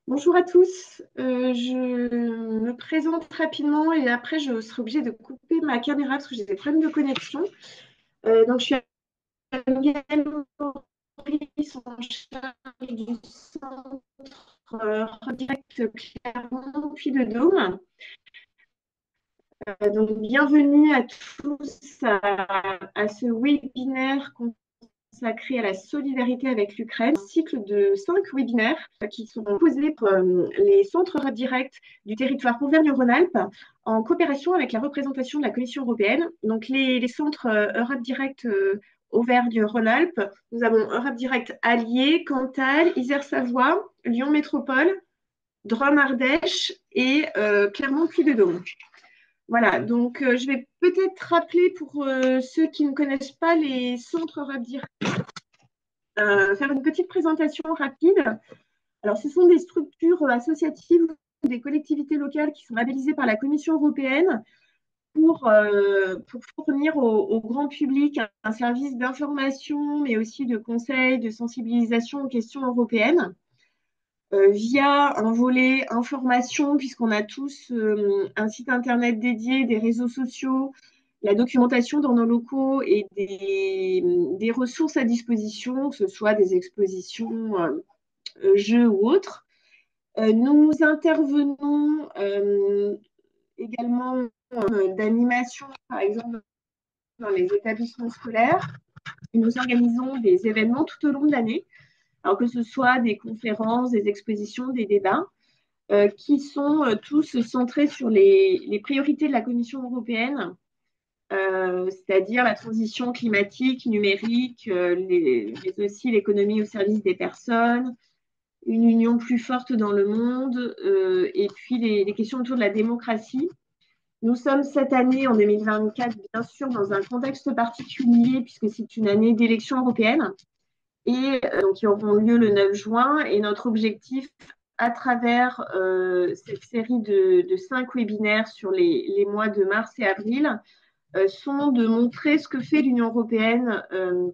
Bonjour à tous. Je me présente rapidement et après je serai obligée de couper ma caméra parce que j'ai des problèmes de connexion. Donc je suis Anne Maurice en charge du centre Direct Clermont Puy-de-Dôme. Donc bienvenue à tous à ce webinaire consacré à la solidarité avec l'Ukraine, un cycle de 5 webinaires qui sont posés pour les centres Europe Direct du territoire Auvergne-Rhône-Alpes en coopération avec la représentation de la Commission européenne. Donc les centres Europe Direct Auvergne-Rhône-Alpes, nous avons Europe Direct Allier, Cantal, Isère-Savoie, Lyon Métropole, Drôme-Ardèche et Clermont-Puy-de-Dôme. Voilà, donc je vais peut-être rappeler pour ceux qui ne connaissent pas les centres Europe Direct, faire une petite présentation rapide. Alors, ce sont des structures associatives, des collectivités locales qui sont labellisées par la Commission européenne pour fournir au grand public un service d'information, mais aussi de conseil, de sensibilisation aux questions européennes, via un volet information, puisqu'on a tous un site internet dédié, des réseaux sociaux, la documentation dans nos locaux et des ressources à disposition, que ce soit des expositions, jeux ou autres. Nous intervenons également d'animation, par exemple, dans les établissements scolaires. Et nous organisons des événements tout au long de l'année, alors que ce soit des conférences, des expositions, des débats, qui sont tous centrés sur les priorités de la Commission européenne, c'est-à-dire la transition climatique, numérique, mais aussi l'économie au service des personnes, une union plus forte dans le monde, et puis les questions autour de la démocratie. Nous sommes cette année, en 2024, bien sûr, dans un contexte particulier, puisque c'est une année d'élections européennes, et qui auront lieu le 9 juin. Et notre objectif, à travers cette série de 5 webinaires sur les mois de mars et avril, sont de montrer ce que fait l'Union européenne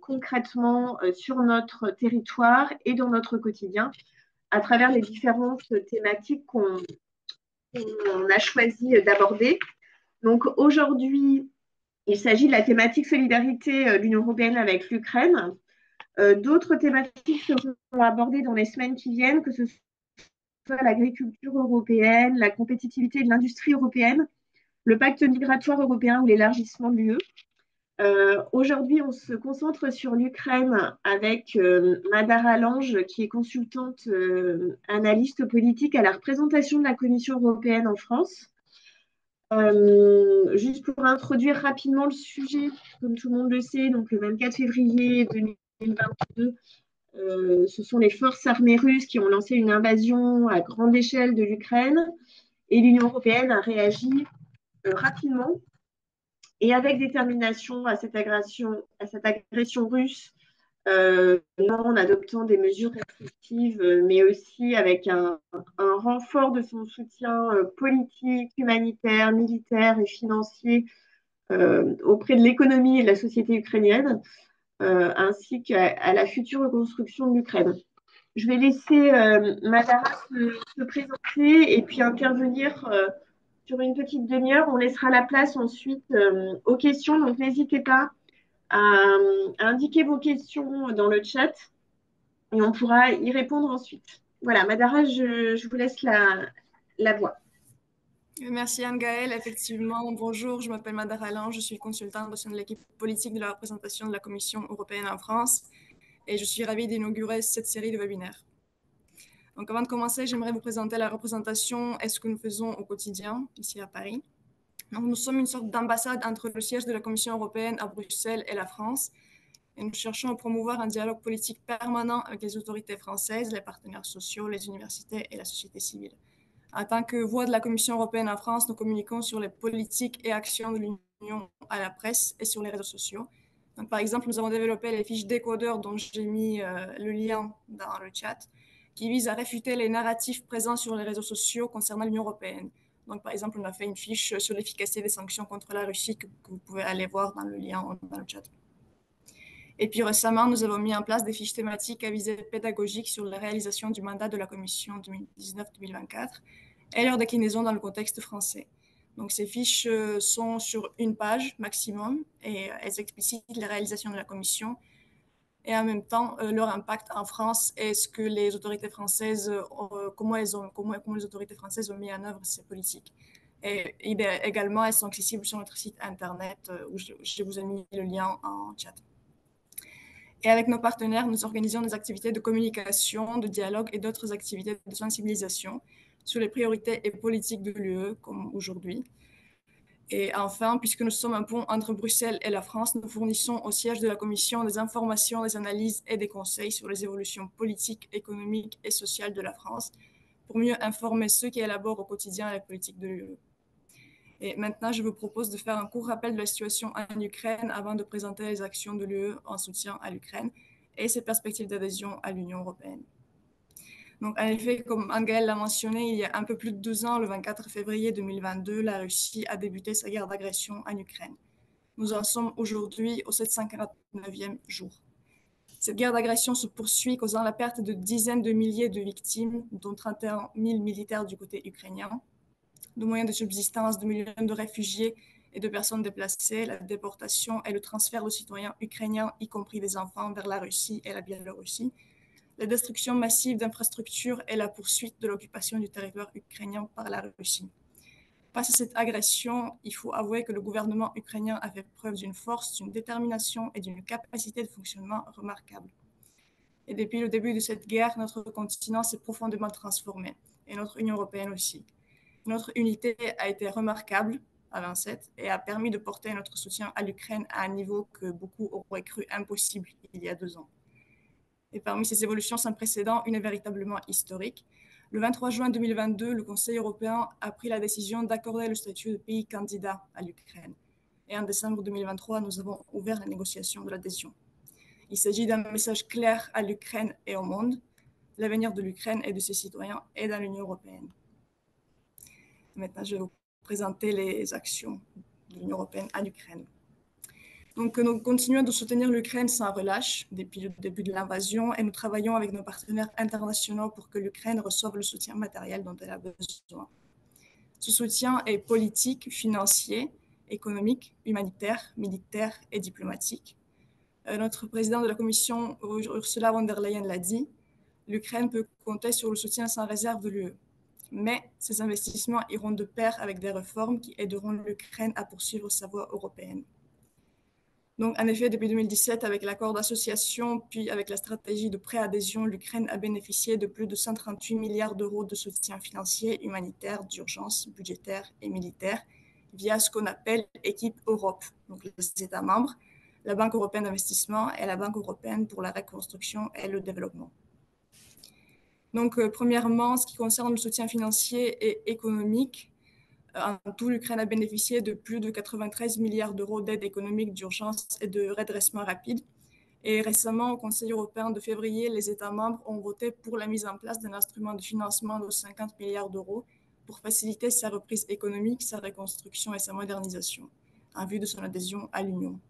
concrètement sur notre territoire et dans notre quotidien, à travers les différentes thématiques qu'on a choisi d'aborder. Donc aujourd'hui, il s'agit de la thématique solidarité de l'Union européenne avec l'Ukraine. D'autres thématiques seront abordées dans les semaines qui viennent, que ce soit l'agriculture européenne, la compétitivité de l'industrie européenne, le pacte migratoire européen ou l'élargissement de l'UE. Aujourd'hui, on se concentre sur l'Ukraine avec Madara Lange, qui est consultante analyste politique à la représentation de la Commission européenne en France. Juste pour introduire rapidement le sujet, comme tout le monde le sait, donc le 24 février 2022, ce sont les forces armées russes qui ont lancé une invasion à grande échelle de l'Ukraine et l'Union européenne a réagi rapidement et avec détermination à cette agression russe, en adoptant des mesures restrictives, mais aussi avec un renfort de son soutien politique, humanitaire, militaire et financier auprès de l'économie et de la société ukrainienne, ainsi qu'à la future reconstruction de l'Ukraine. Je vais laisser Madara se présenter et puis intervenir sur une petite demi-heure. On laissera la place ensuite aux questions, donc n'hésitez pas à indiquer vos questions dans le chat et on pourra y répondre ensuite. Voilà, Madara, je vous laisse la voix. Merci Anne-Gaëlle. Effectivement, bonjour, je m'appelle Madara Lange, je suis consultante au sein de l'équipe politique de la représentation de la Commission européenne en France et je suis ravie d'inaugurer cette série de webinaires. Donc avant de commencer, j'aimerais vous présenter la représentation et ce que nous faisons au quotidien ici à Paris. Donc, nous sommes une sorte d'ambassade entre le siège de la Commission européenne à Bruxelles et la France et nous cherchons à promouvoir un dialogue politique permanent avec les autorités françaises, les partenaires sociaux, les universités et la société civile. En tant que voix de la Commission européenne en France, nous communiquons sur les politiques et actions de l'Union à la presse et sur les réseaux sociaux. Donc, par exemple, nous avons développé les fiches décodeurs dont j'ai mis le lien dans le chat, qui visent à réfuter les narratifs présents sur les réseaux sociaux concernant l'Union européenne. Donc, par exemple, on a fait une fiche sur l'efficacité des sanctions contre la Russie que vous pouvez aller voir dans le lien dans le chat. Et puis récemment, nous avons mis en place des fiches thématiques à visée pédagogique sur la réalisation du mandat de la Commission 2019-2024 et leur déclinaison dans le contexte français. Donc ces fiches sont sur une page maximum et elles explicitent les réalisations de la Commission et en même temps leur impact en France et ce que les autorités françaises, comment les autorités françaises ont mis en œuvre ces politiques. Et également, elles sont accessibles sur notre site internet où je vous ai mis le lien en chat. Et avec nos partenaires, nous organisons des activités de communication, de dialogue et d'autres activités de sensibilisation sur les priorités et politiques de l'UE, comme aujourd'hui. Et enfin, puisque nous sommes un pont entre Bruxelles et la France, nous fournissons au siège de la Commission des informations, des analyses et des conseils sur les évolutions politiques, économiques et sociales de la France pour mieux informer ceux qui élaborent au quotidien les politiques de l'UE. Et maintenant, je vous propose de faire un court rappel de la situation en Ukraine avant de présenter les actions de l'UE en soutien à l'Ukraine et ses perspectives d'adhésion à l'Union européenne. Donc, en effet, comme Anne-Gaëlle l'a mentionné, il y a un peu plus de 2 ans, le 24 février 2022, la Russie a débuté sa guerre d'agression en Ukraine. Nous en sommes aujourd'hui au 749e jour. Cette guerre d'agression se poursuit, causant la perte de dizaines de milliers de victimes, dont 31 000 militaires du côté ukrainien, de moyens de subsistance, de millions de réfugiés et de personnes déplacées, la déportation et le transfert de citoyens ukrainiens, y compris des enfants, vers la Russie et la Biélorussie, la destruction massive d'infrastructures et la poursuite de l'occupation du territoire ukrainien par la Russie. Face à cette agression, il faut avouer que le gouvernement ukrainien a fait preuve d'une force, d'une détermination et d'une capacité de fonctionnement remarquable. Et depuis le début de cette guerre, notre continent s'est profondément transformé, et notre Union européenne aussi. Notre unité a été remarquable à 27 et a permis de porter notre soutien à l'Ukraine à un niveau que beaucoup auraient cru impossible il y a 2 ans. Et parmi ces évolutions sans précédent, une est véritablement historique. Le 23 juin 2022, le Conseil européen a pris la décision d'accorder le statut de pays candidat à l'Ukraine. Et en décembre 2023, nous avons ouvert la négociation de l'adhésion. Il s'agit d'un message clair à l'Ukraine et au monde. L'avenir de l'Ukraine et de ses citoyens est dans l'Union européenne. Maintenant, je vais vous présenter les actions de l'Union européenne en Ukraine. Donc, nous continuons de soutenir l'Ukraine sans relâche depuis le début de l'invasion et nous travaillons avec nos partenaires internationaux pour que l'Ukraine reçoive le soutien matériel dont elle a besoin. Ce soutien est politique, financier, économique, humanitaire, militaire et diplomatique. Notre président de la Commission, Ursula von der Leyen, l'a dit, l'Ukraine peut compter sur le soutien sans réserve de l'UE. Mais ces investissements iront de pair avec des réformes qui aideront l'Ukraine à poursuivre sa voie européenne. Donc, en effet, depuis 2017, avec l'accord d'association, puis avec la stratégie de préadhésion, l'Ukraine a bénéficié de plus de 138 milliards d'euros de soutien financier, humanitaire, d'urgence, budgétaire et militaire, via ce qu'on appelle Équipe Europe, donc les États membres, la Banque européenne d'investissement et la Banque européenne pour la reconstruction et le développement. Donc, premièrement, ce qui concerne le soutien financier et économique, en tout, l'Ukraine a bénéficié de plus de 93 milliards d'euros d'aide économique d'urgence et de redressement rapide. Et récemment, au Conseil européen de février, les États membres ont voté pour la mise en place d'un instrument de financement de 50 milliards d'euros pour faciliter sa reprise économique, sa reconstruction et sa modernisation, en vue de son adhésion à l'Union.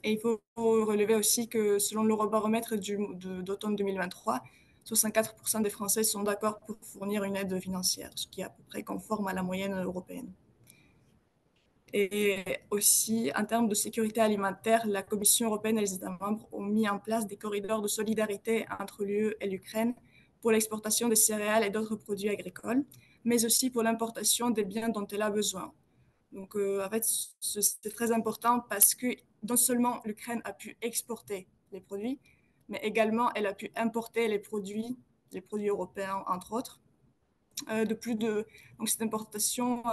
Et il faut relever aussi que selon l'Eurobaromètre d'automne 2023, 64% des Français sont d'accord pour fournir une aide financière, ce qui est à peu près conforme à la moyenne européenne. Et aussi, en termes de sécurité alimentaire, la Commission européenne et les États membres ont mis en place des corridors de solidarité entre l'UE et l'Ukraine pour l'exportation des céréales et d'autres produits agricoles, mais aussi pour l'importation des biens dont elle a besoin. Donc, en fait, c'est très important parce que non seulement l'Ukraine a pu exporter les produits, mais également elle a pu importer les produits européens, entre autres, donc cette importation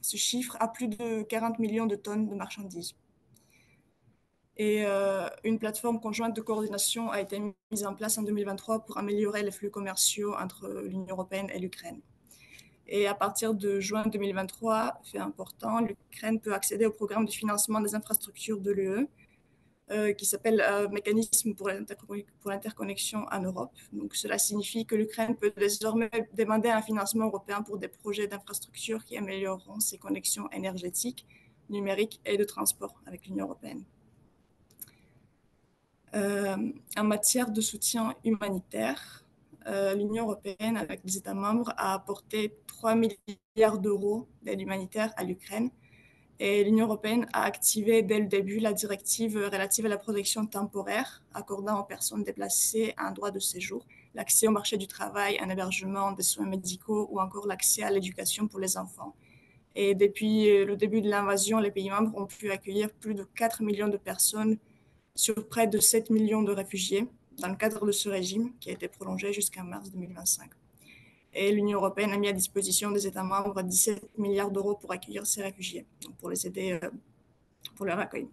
se chiffre à plus de 40 millions de tonnes de marchandises. Et une plateforme conjointe de coordination a été mise en place en 2023 pour améliorer les flux commerciaux entre l'Union européenne et l'Ukraine. Et à partir de juin 2023, fait important, l'Ukraine peut accéder au programme de financement des infrastructures de l'UE, qui s'appelle Mécanisme pour l'interconnexion en Europe. Donc, cela signifie que l'Ukraine peut désormais demander un financement européen pour des projets d'infrastructures qui amélioreront ses connexions énergétiques, numériques et de transport avec l'Union européenne. En matière de soutien humanitaire, l'Union européenne, avec les États membres, a apporté 3 milliards d'euros d'aide humanitaire à l'Ukraine. Et l'Union européenne a activé dès le début la directive relative à la protection temporaire, accordant aux personnes déplacées un droit de séjour, l'accès au marché du travail, un hébergement, des soins médicaux ou encore l'accès à l'éducation pour les enfants. Et depuis le début de l'invasion, les pays membres ont pu accueillir plus de 4 millions de personnes sur près de 7 millions de réfugiés dans le cadre de ce régime qui a été prolongé jusqu'en mars 2025. Et l'Union européenne a mis à disposition des États membres 17 milliards d'euros pour accueillir ces réfugiés, donc pour les aider pour leur accueil.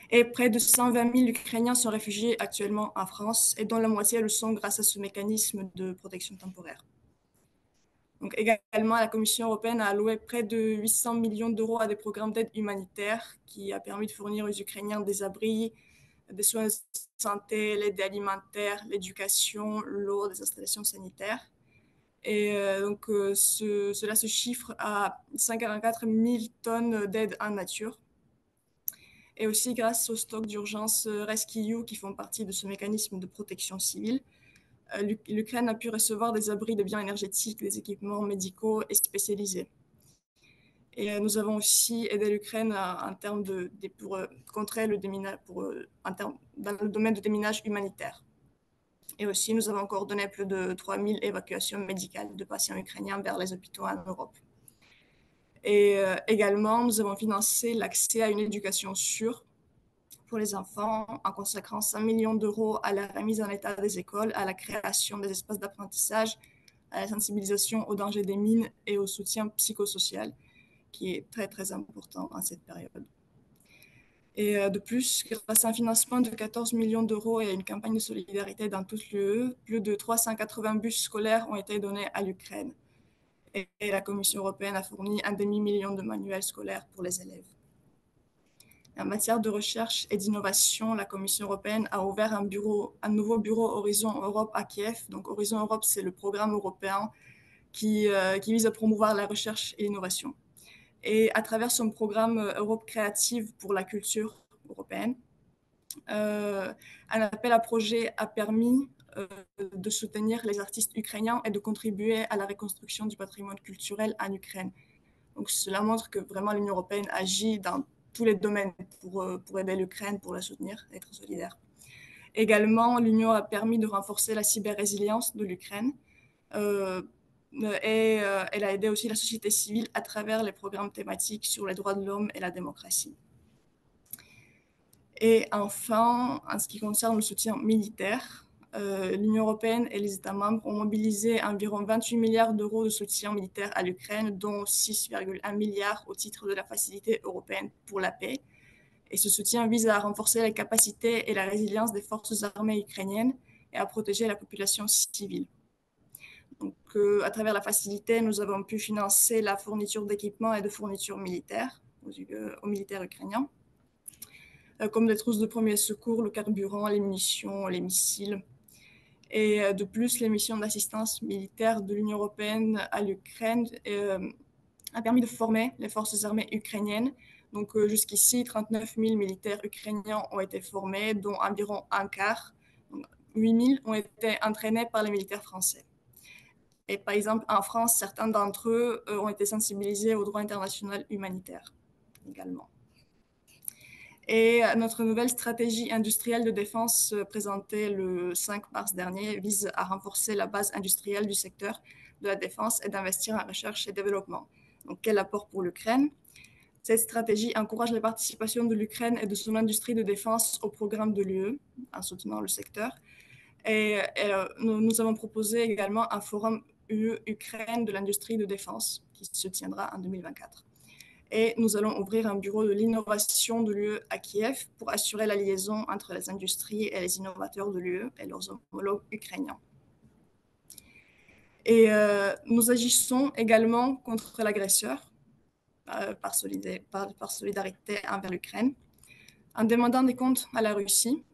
Et près de 120 000 Ukrainiens sont réfugiés actuellement en France, et dont la moitié le sont grâce à ce mécanisme de protection temporaire. Donc également, la Commission européenne a alloué près de 800 millions d'euros à des programmes d'aide humanitaire qui a permis de fournir aux Ukrainiens des abris, des soins de santé, l'aide alimentaire, l'éducation, l'eau, des installations sanitaires. Et cela se chiffre à 144 000 tonnes d'aide en nature. Et aussi grâce au stock d'urgence RescEU qui font partie de ce mécanisme de protection civile, l'Ukraine a pu recevoir des abris de biens énergétiques, des équipements médicaux et spécialisés. Et nous avons aussi aidé l'Ukraine en termes pour contrer le déminage, dans le domaine du déminage humanitaire. Et aussi, nous avons coordonné plus de 3 000 évacuations médicales de patients ukrainiens vers les hôpitaux en Europe. Et également, nous avons financé l'accès à une éducation sûre pour les enfants en consacrant 5 millions d'euros à la remise en état des écoles, à la création des espaces d'apprentissage, à la sensibilisation aux dangers des mines et au soutien psychosocial, qui est très, très important en cette période. Et de plus, grâce à un financement de 14 millions d'euros et à une campagne de solidarité dans toute l'UE, plus de 380 bus scolaires ont été donnés à l'Ukraine. Et la Commission européenne a fourni un demi-million de manuels scolaires pour les élèves. En matière de recherche et d'innovation, la Commission européenne a ouvert un nouveau bureau Horizon Europe à Kiev. Donc Horizon Europe, c'est le programme européen qui vise à promouvoir la recherche et l'innovation. Et à travers son programme Europe créative pour la culture européenne, un appel à projet a permis de soutenir les artistes ukrainiens et de contribuer à la reconstruction du patrimoine culturel en Ukraine. Donc cela montre que vraiment l'Union européenne agit dans tous les domaines pour aider l'Ukraine, pour la soutenir, être solidaire. Également, l'Union a permis de renforcer la cyber-résilience de l'Ukraine. Et elle a aidé aussi la société civile à travers les programmes thématiques sur les droits de l'homme et la démocratie. Et enfin, en ce qui concerne le soutien militaire, l'Union européenne et les États membres ont mobilisé environ 28 milliards d'euros de soutien militaire à l'Ukraine, dont 6,1 milliards au titre de la Facilité européenne pour la paix. Et ce soutien vise à renforcer les capacités et la résilience des forces armées ukrainiennes et à protéger la population civile. Donc, à travers la facilité, nous avons pu financer la fourniture d'équipements et de fournitures militaires aux militaires ukrainiens, comme des trousses de premiers secours, le carburant, les munitions, les missiles. Et de plus, les missions d'assistance militaire de l'Union européenne à l'Ukraine a permis de former les forces armées ukrainiennes. Donc jusqu'ici, 39 000 militaires ukrainiens ont été formés, dont environ un quart. Donc, 8 000 ont été entraînés par les militaires français. Et par exemple, en France, certains d'entre eux ont été sensibilisés au droit international humanitaire également. Et notre nouvelle stratégie industrielle de défense présentée le 5 mars dernier vise à renforcer la base industrielle du secteur de la défense et d'investir en recherche et développement. Donc, quel apport pour l'Ukraine? Cette stratégie encourage la participation de l'Ukraine et de son industrie de défense au programme de l'UE en soutenant le secteur. Et nous avons proposé également un forum UE-Ukraine de l'industrie de défense qui se tiendra en 2024. Et nous allons ouvrir un bureau de l'innovation de l'UE à Kiev pour assurer la liaison entre les industries et les innovateurs de l'UE et leurs homologues ukrainiens. Et nous agissons également contre l'agresseur par solidarité envers l'Ukraine en demandant des comptes à la Russie.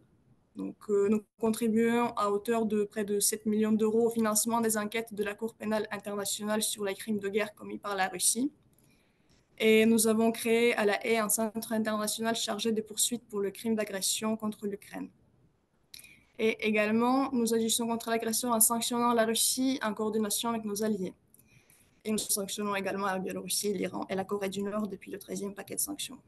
Donc, nous contribuons à hauteur de près de 7 millions d'euros au financement des enquêtes de la Cour pénale internationale sur les crimes de guerre commis par la Russie. Et nous avons créé à La Haye un centre international chargé des poursuites pour le crime d'agression contre l'Ukraine. Et également, nous agissons contre l'agression en sanctionnant la Russie en coordination avec nos alliés. Et nous sanctionnons également la Biélorussie, l'Iran et la Corée du Nord depuis le 13e paquet de sanctions.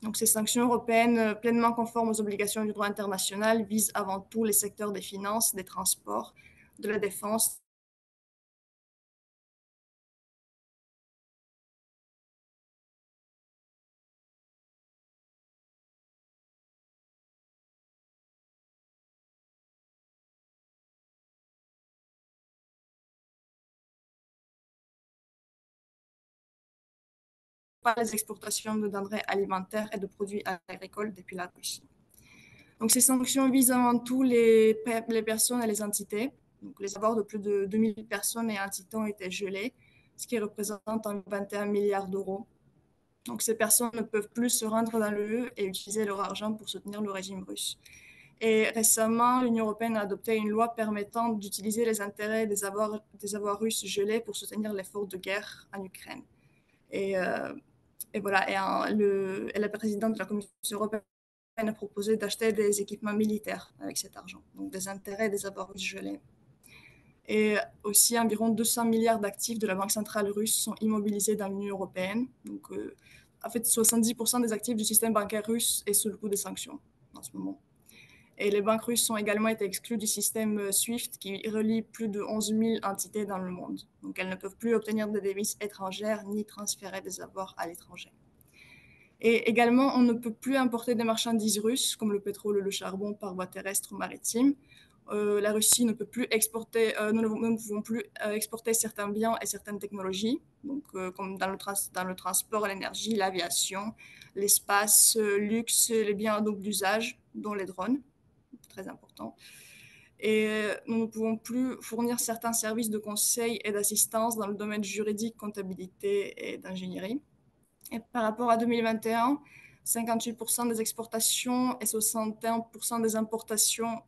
Donc, ces sanctions européennes pleinement conformes aux obligations du droit international visent avant tout les secteurs des finances, des transports, de la défense, pas les exportations de denrées alimentaires et de produits agricoles depuis la Russie. Donc, ces sanctions visent avant tout les personnes et les entités. Donc, les avoirs de plus de 2000 personnes et entités ont été gelés, ce qui représente 21 milliards d'euros. Donc, ces personnes ne peuvent plus se rendre dans l'UE et utiliser leur argent pour soutenir le régime russe. Et récemment, l'Union européenne a adopté une loi permettant d'utiliser les intérêts des avoirs russes gelés pour soutenir l'effort de guerre en Ukraine. Et voilà, et la présidente de la Commission européenne a proposé d'acheter des équipements militaires avec cet argent, donc des intérêts des avoirs russes gelés. Et aussi, environ 200 milliards d'actifs de la Banque centrale russe sont immobilisés dans l'Union européenne. Donc, en fait, 70% des actifs du système bancaire russe est sous le coup des sanctions en ce moment. Et les banques russes ont également été exclues du système SWIFT qui relie plus de 11 000 entités dans le monde. Donc, elles ne peuvent plus obtenir de devises étrangères ni transférer des avoirs à l'étranger. Et également, on ne peut plus importer des marchandises russes, comme le pétrole ou le charbon, par voie terrestre ou maritime. La Russie ne peut plus exporter, nous ne pouvons plus exporter certains biens et certaines technologies, donc, comme dans le transport, l'énergie, l'aviation, l'espace, luxe, les biens à double usage, dont les drones, très important. Et nous ne pouvons plus fournir certains services de conseil et d'assistance dans le domaine juridique, comptabilité et d'ingénierie. Et par rapport à 2021, 58% des exportations et 61% des importations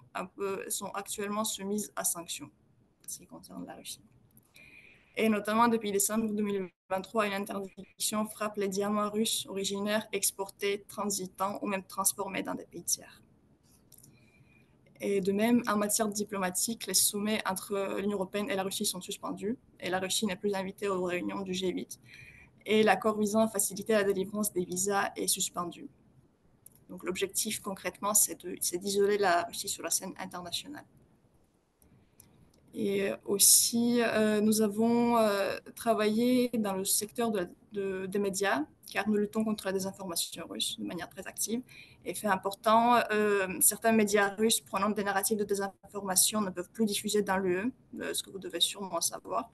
sont actuellement soumises à sanctions, ce qui concerne la Russie. Et notamment depuis décembre 2023, une interdiction frappe les diamants russes originaires exportés, transitant ou même transformés dans des pays tiers. Et de même, en matière diplomatique, les sommets entre l'Union européenne et la Russie sont suspendus et la Russie n'est plus invitée aux réunions du G8. Et l'accord visant à faciliter la délivrance des visas est suspendu. Donc l'objectif concrètement, c'est d'isoler la Russie sur la scène internationale. Et aussi, nous avons travaillé dans le secteur des médias, car nous luttons contre la désinformation russe de manière très active. Et fait important, certains médias russes prenant des narratifs de désinformation ne peuvent plus diffuser dans l'UE, ce que vous devez sûrement savoir.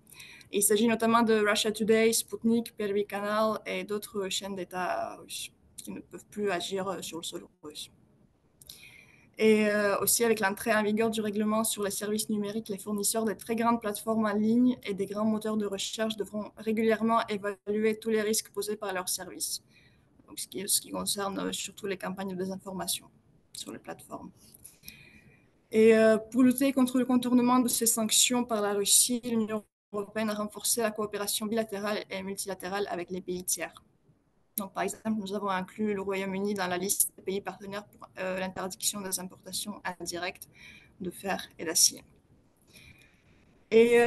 Et il s'agit notamment de Russia Today, Sputnik, Первый Canal et d'autres chaînes d'État russes qui ne peuvent plus agir sur le sol russe. Et aussi avec l'entrée en vigueur du règlement sur les services numériques, les fournisseurs des très grandes plateformes en ligne et des grands moteurs de recherche devront régulièrement évaluer tous les risques posés par leurs services. Donc, ce qui concerne surtout les campagnes de désinformation sur les plateformes. Et pour lutter contre le contournement de ces sanctions par la Russie, l'Union européenne a renforcé la coopération bilatérale et multilatérale avec les pays tiers. Donc, par exemple, nous avons inclus le Royaume-Uni dans la liste des pays partenaires pour l'interdiction des importations indirectes de fer et d'acier. Et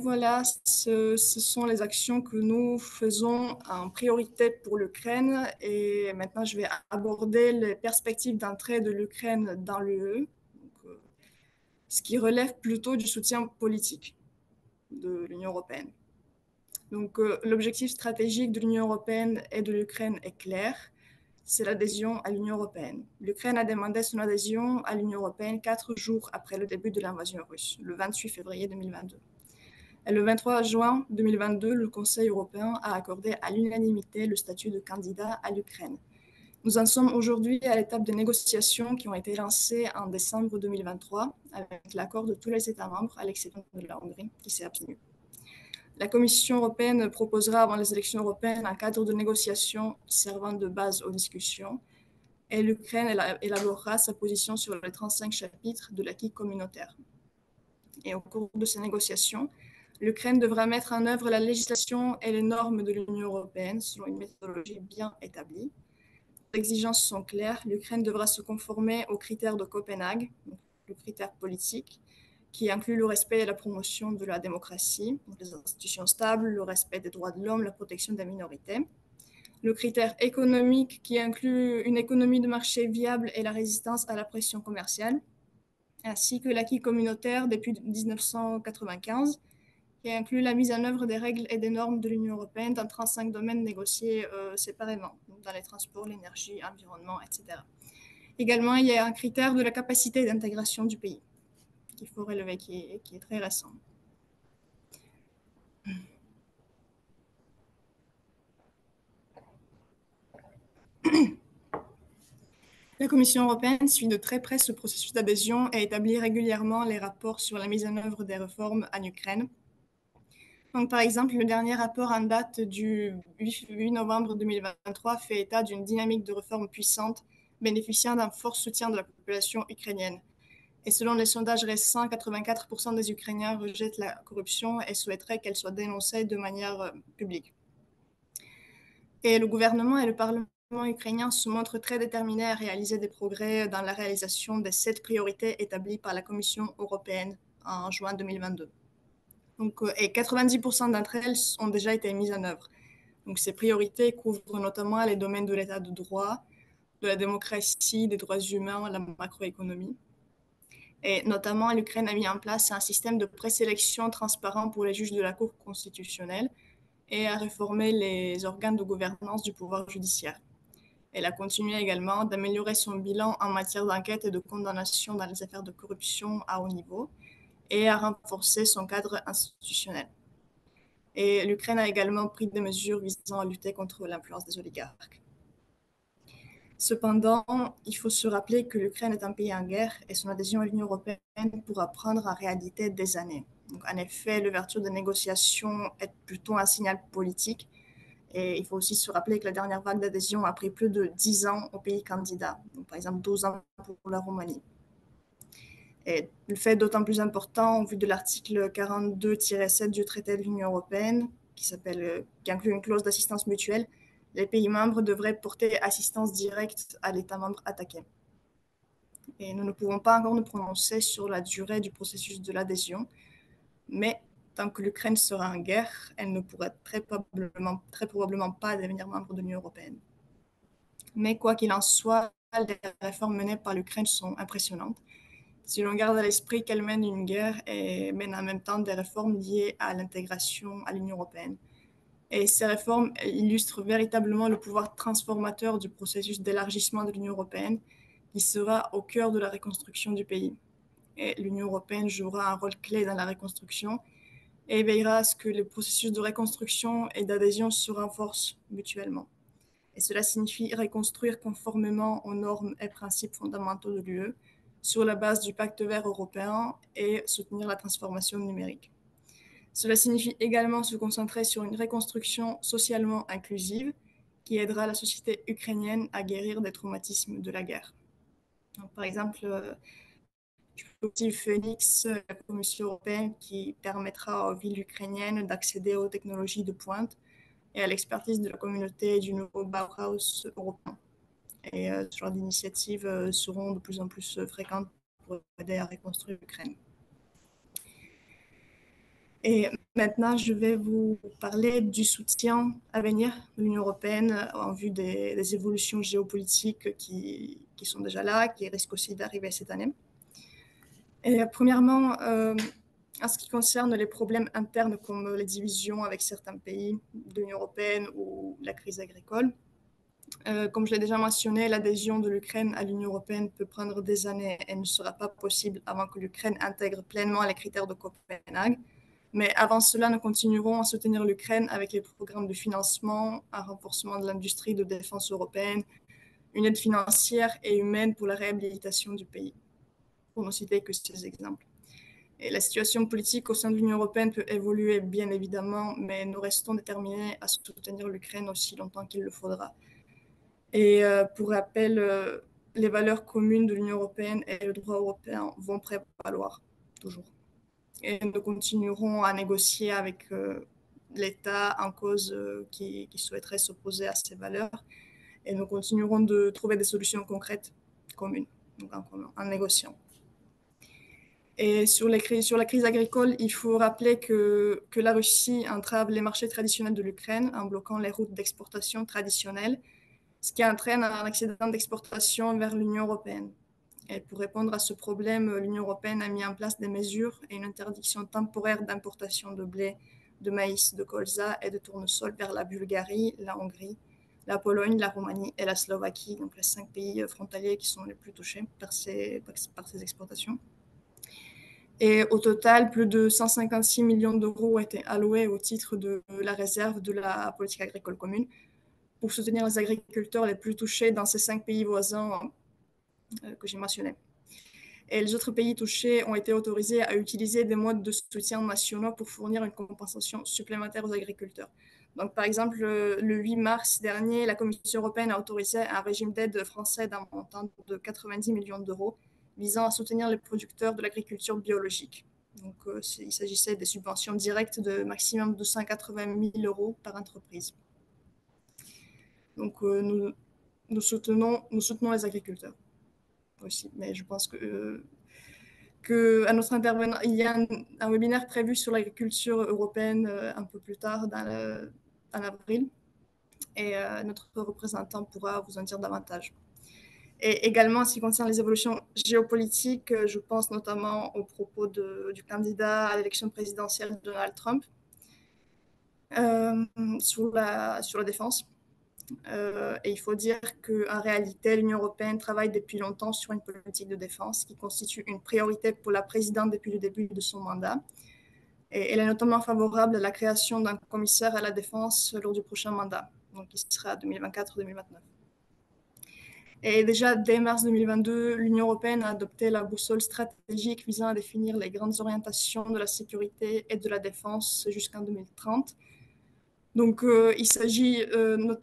voilà, ce sont les actions que nous faisons en priorité pour l'Ukraine. Et maintenant, je vais aborder les perspectives d'entrée de l'Ukraine dans l'UE, ce qui relève plutôt du soutien politique de l'Union européenne. Donc, l'objectif stratégique de l'Union européenne et de l'Ukraine est clair, c'est l'adhésion à l'Union européenne. L'Ukraine a demandé son adhésion à l'Union européenne 4 jours après le début de l'invasion russe, le 28 février 2022. Et le 23 juin 2022, le Conseil européen a accordé à l'unanimité le statut de candidat à l'Ukraine. Nous en sommes aujourd'hui à l'étape des négociations qui ont été lancées en décembre 2023 avec l'accord de tous les États membres, à l'exception de la Hongrie, qui s'est abstenue. La Commission européenne proposera avant les élections européennes un cadre de négociation servant de base aux discussions et l'Ukraine élaborera sa position sur les 35 chapitres de l'acquis communautaire. Et au cours de ces négociations, l'Ukraine devra mettre en œuvre la législation et les normes de l'Union européenne selon une méthodologie bien établie. Les exigences sont claires, l'Ukraine devra se conformer aux critères de Copenhague, le critère politique, qui inclut le respect et la promotion de la démocratie, des institutions stables, le respect des droits de l'homme, la protection des minorités. Le critère économique, qui inclut une économie de marché viable et la résistance à la pression commerciale, ainsi que l'acquis communautaire depuis 1995, qui inclut la mise en œuvre des règles et des normes de l'Union européenne dans 35 domaines négociés séparément, dans les transports, l'énergie, l'environnement, etc. Également, il y a un critère de la capacité d'intégration du pays qu'il faut relever, qui est très récent. La Commission européenne suit de très près ce processus d'adhésion et établit régulièrement les rapports sur la mise en œuvre des réformes en Ukraine. Donc, par exemple, le dernier rapport en date du 8 novembre 2023 fait état d'une dynamique de réforme puissante bénéficiant d'un fort soutien de la population ukrainienne. Et selon les sondages récents, 84% des Ukrainiens rejettent la corruption et souhaiteraient qu'elle soit dénoncée de manière publique. Et le gouvernement et le Parlement ukrainien se montrent très déterminés à réaliser des progrès dans la réalisation des 7 priorités établies par la Commission européenne en juin 2022. Donc, et 90% d'entre elles ont déjà été mises en œuvre. Donc, ces priorités couvrent notamment les domaines de l'état de droit, de la démocratie, des droits humains, la macroéconomie. Et notamment, l'Ukraine a mis en place un système de présélection transparent pour les juges de la Cour constitutionnelle et a réformé les organes de gouvernance du pouvoir judiciaire. Elle a continué également d'améliorer son bilan en matière d'enquête et de condamnation dans les affaires de corruption à haut niveau et a renforcé son cadre institutionnel. Et l'Ukraine a également pris des mesures visant à lutter contre l'influence des oligarques. Cependant, il faut se rappeler que l'Ukraine est un pays en guerre et son adhésion à l'Union européenne pourra prendre en réalité des années. Donc, en effet, l'ouverture des négociations est plutôt un signal politique. Et il faut aussi se rappeler que la dernière vague d'adhésion a pris plus de 10 ans aux pays candidats, donc par exemple 12 ans pour la Roumanie. Et le fait d'autant plus important, au vu de l'article 42-7 du traité de l'Union européenne, qui inclut une clause d'assistance mutuelle, les pays membres devraient porter assistance directe à l'État membre attaqué. Et nous ne pouvons pas encore nous prononcer sur la durée du processus de l'adhésion, mais tant que l'Ukraine sera en guerre, elle ne pourra très probablement pas devenir membre de l'Union européenne. Mais quoi qu'il en soit, les réformes menées par l'Ukraine sont impressionnantes. Si l'on garde à l'esprit qu'elle mène une guerre et mène en même temps des réformes liées à l'intégration à l'Union européenne. Et ces réformes illustrent véritablement le pouvoir transformateur du processus d'élargissement de l'Union européenne qui sera au cœur de la reconstruction du pays. Et l'Union européenne jouera un rôle clé dans la reconstruction et veillera à ce que le processus de reconstruction et d'adhésion se renforcent mutuellement. Et cela signifie reconstruire conformément aux normes et principes fondamentaux de l'UE sur la base du pacte vert européen et soutenir la transformation numérique. Cela signifie également se concentrer sur une reconstruction socialement inclusive qui aidera la société ukrainienne à guérir des traumatismes de la guerre. Donc, par exemple, l'objectif Phoenix, la Commission européenne, qui permettra aux villes ukrainiennes d'accéder aux technologies de pointe et à l'expertise de la communauté du nouveau Bauhaus européen. Et ce genre d'initiatives seront de plus en plus fréquentes pour aider à reconstruire l'Ukraine. Et maintenant, je vais vous parler du soutien à venir de l'Union européenne en vue des évolutions géopolitiques qui sont déjà là, qui risquent aussi d'arriver cette année. Et premièrement, en ce qui concerne les problèmes internes comme les divisions avec certains pays de l'Union européenne ou la crise agricole, comme je l'ai déjà mentionné, l'adhésion de l'Ukraine à l'Union européenne peut prendre des années et ne sera pas possible avant que l'Ukraine intègre pleinement les critères de Copenhague. Mais avant cela, nous continuerons à soutenir l'Ukraine avec les programmes de financement, un renforcement de l'industrie de défense européenne, une aide financière et humaine pour la réhabilitation du pays, pour ne citer que ces exemples. Et la situation politique au sein de l'Union européenne peut évoluer, bien évidemment, mais nous restons déterminés à soutenir l'Ukraine aussi longtemps qu'il le faudra. Et pour rappel, les valeurs communes de l'Union européenne et le droit européen vont prévaloir, toujours. Et nous continuerons à négocier avec l'État en cause qui souhaiterait s'opposer à ces valeurs. Et nous continuerons de trouver des solutions concrètes communes, donc en négociant. Et sur la crise agricole, il faut rappeler que la Russie entrave les marchés traditionnels de l'Ukraine en bloquant les routes d'exportation traditionnelles, ce qui entraîne un excédent d'exportation vers l'Union européenne. Et pour répondre à ce problème, l'Union européenne a mis en place des mesures et une interdiction temporaire d'importation de blé, de maïs, de colza et de tournesol vers la Bulgarie, la Hongrie, la Pologne, la Roumanie et la Slovaquie, donc les 5 pays frontaliers qui sont les plus touchés par ces exportations. Et au total, plus de 156 millions d'euros ont été alloués au titre de la réserve de la politique agricole commune pour soutenir les agriculteurs les plus touchés dans ces 5 pays voisins que j'ai mentionnés. Et les autres pays touchés ont été autorisés à utiliser des modes de soutien nationaux pour fournir une compensation supplémentaire aux agriculteurs. Donc, par exemple, le 8 mars dernier, la Commission européenne a autorisé un régime d'aide français d'un montant de 90 millions d'euros visant à soutenir les producteurs de l'agriculture biologique. Donc, il s'agissait des subventions directes de maximum de 180 000 euros par entreprise. Donc, nous soutenons les agriculteurs aussi. Mais je pense qu'à notre intervenant, il y a un webinaire prévu sur l'agriculture européenne un peu plus tard en avril. Et notre représentant pourra vous en dire davantage. Et également, en ce qui concerne les évolutions géopolitiques, je pense notamment aux propos du candidat à l'élection présidentielle Donald Trump sur la défense. Et il faut dire qu'en réalité, l'Union européenne travaille depuis longtemps sur une politique de défense qui constitue une priorité pour la présidente depuis le début de son mandat. Et elle est notamment favorable à la création d'un commissaire à la défense lors du prochain mandat, donc qui sera 2024-2029. Et déjà, dès mars 2022, l'Union européenne a adopté la boussole stratégique visant à définir les grandes orientations de la sécurité et de la défense jusqu'en 2030. Donc, il s'agit,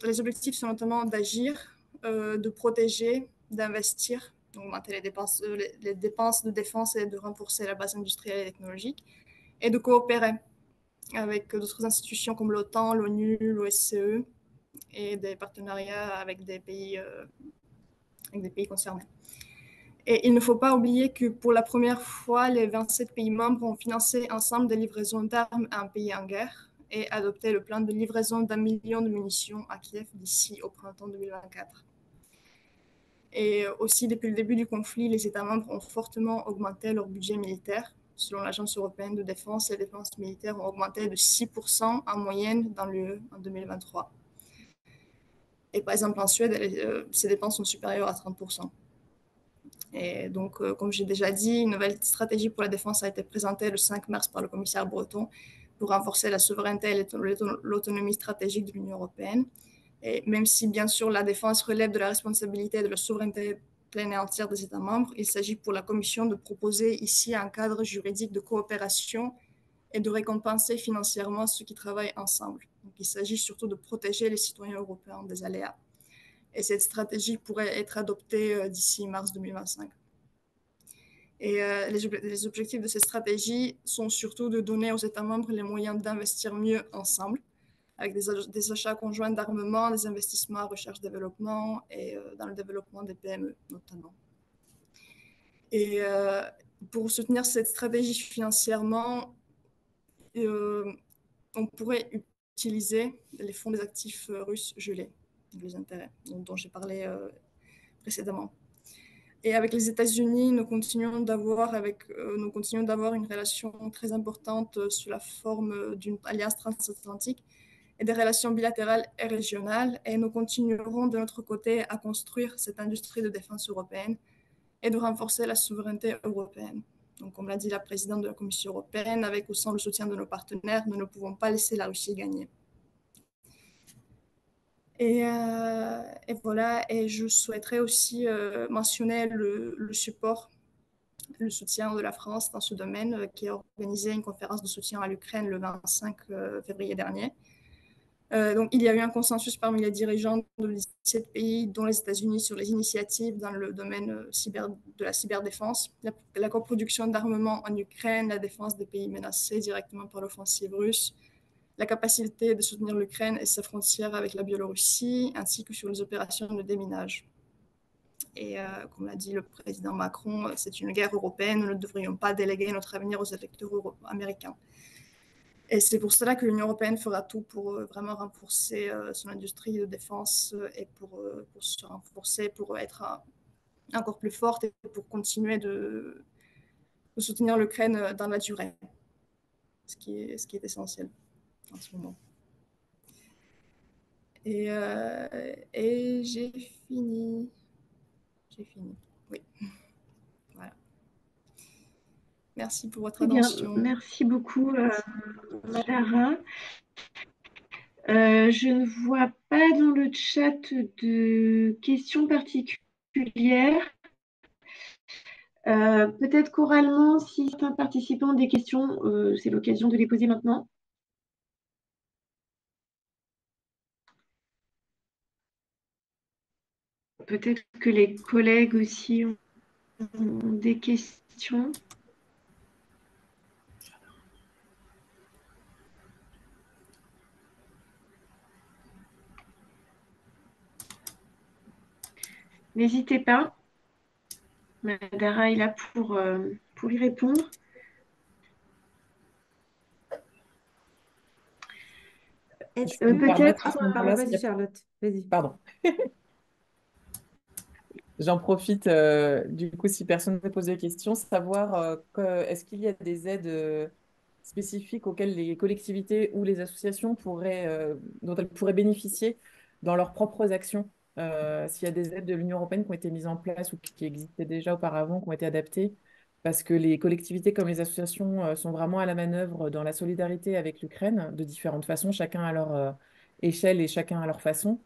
les objectifs sont notamment d'agir, de protéger, d'investir, d'augmenter les dépenses de défense et de renforcer la base industrielle et technologique, et de coopérer avec d'autres institutions comme l'OTAN, l'ONU, l'OSCE, et des partenariats avec des pays concernés. Et il ne faut pas oublier que pour la première fois, les 27 pays membres ont financé ensemble des livraisons d'armes à un pays en guerre et adopté le plan de livraison d'1 million de munitions à Kiev d'ici au printemps 2024. Et aussi, depuis le début du conflit, les États membres ont fortement augmenté leur budget militaire. Selon l'Agence européenne de défense, les dépenses militaires ont augmenté de 6% en moyenne dans l'UE en 2023. Et par exemple, en Suède, ces dépenses sont supérieures à 30%. Et donc, comme j'ai déjà dit, une nouvelle stratégie pour la défense a été présentée le 5 mars par le commissaire Breton pour renforcer la souveraineté et l'autonomie stratégique de l'Union européenne. Et même si, bien sûr, la défense relève de la responsabilité et de la souveraineté pleine et entière des États membres, il s'agit pour la Commission de proposer ici un cadre juridique de coopération et de récompenser financièrement ceux qui travaillent ensemble. Donc, il s'agit surtout de protéger les citoyens européens des aléas. Et cette stratégie pourrait être adoptée d'ici mars 2025. Et les objectifs de cette stratégie sont surtout de donner aux États membres les moyens d'investir mieux ensemble, avec des achats conjoints d'armement, des investissements en recherche-développement et dans le développement des PME notamment. Et pour soutenir cette stratégie financièrement, on pourrait utiliser les fonds des actifs russes gelés, les intérêts dont j'ai parlé précédemment. Et avec les États-Unis, nous continuons d'avoir une relation très importante sous la forme d'une alliance transatlantique et des relations bilatérales et régionales. Et nous continuerons de notre côté à construire cette industrie de défense européenne et de renforcer la souveraineté européenne. Donc, comme l'a dit la présidente de la Commission européenne, avec ou sans le soutien de nos partenaires, nous ne pouvons pas laisser la Russie gagner. Et voilà, et je souhaiterais aussi mentionner le support, le soutien de la France dans ce domaine, qui a organisé une conférence de soutien à l'Ukraine le 25 février dernier. Donc, il y a eu un consensus parmi les dirigeants de 17 pays, dont les États-Unis, sur les initiatives dans le domaine de la cyberdéfense, la coproduction d'armement en Ukraine, la défense des pays menacés directement par l'offensive russe, la capacité de soutenir l'Ukraine et ses frontières avec la Biélorussie, ainsi que sur les opérations de déminage. Et comme l'a dit le président Macron, c'est une guerre européenne, nous ne devrions pas déléguer notre avenir aux électeurs américains. Et c'est pour cela que l'Union européenne fera tout pour vraiment renforcer son industrie de défense et pour se renforcer, pour être encore plus forte et pour continuer de soutenir l'Ukraine dans la durée, ce qui est essentiel en ce moment. Et j'ai fini. J'ai fini. Oui. Voilà. Merci pour votre Très bien, attention. merci beaucoup, Madara. Je ne vois pas dans le chat de questions particulières. Peut-être qu'oralement, si certains participants ont des questions, c'est l'occasion de les poser maintenant. Peut-être que les collègues aussi ont des questions. N'hésitez pas. Madara est là pour y répondre. Est-ce Je peux me que... permettre à Ah, ce pardon, moment-là, vas-y Charlotte, vas-y. pardon. J'en profite, du coup, si personne ne pose de questions, savoir est-ce qu'il y a des aides spécifiques auxquelles les collectivités ou les associations dont elles pourraient bénéficier dans leurs propres actions, s'il y a des aides de l'Union européenne qui ont été mises en place ou qui existaient déjà auparavant, qui ont été adaptées, parce que les collectivités comme les associations sont vraiment à la manœuvre dans la solidarité avec l'Ukraine de différentes façons, chacun à leur échelle et chacun à leur façon.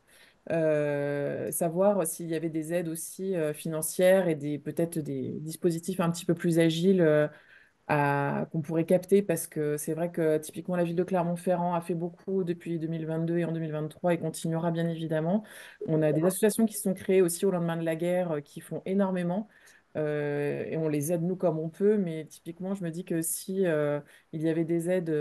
Savoir s'il y avait des aides aussi financières et peut-être des dispositifs un petit peu plus agiles qu'on pourrait capter parce que c'est vrai que typiquement la ville de Clermont-Ferrand a fait beaucoup depuis 2022 et en 2023 et continuera bien évidemment. On a des associations qui se sont créées aussi au lendemain de la guerre qui font énormément. Et on les aide nous comme on peut, mais typiquement, je me dis que si il y avait des aides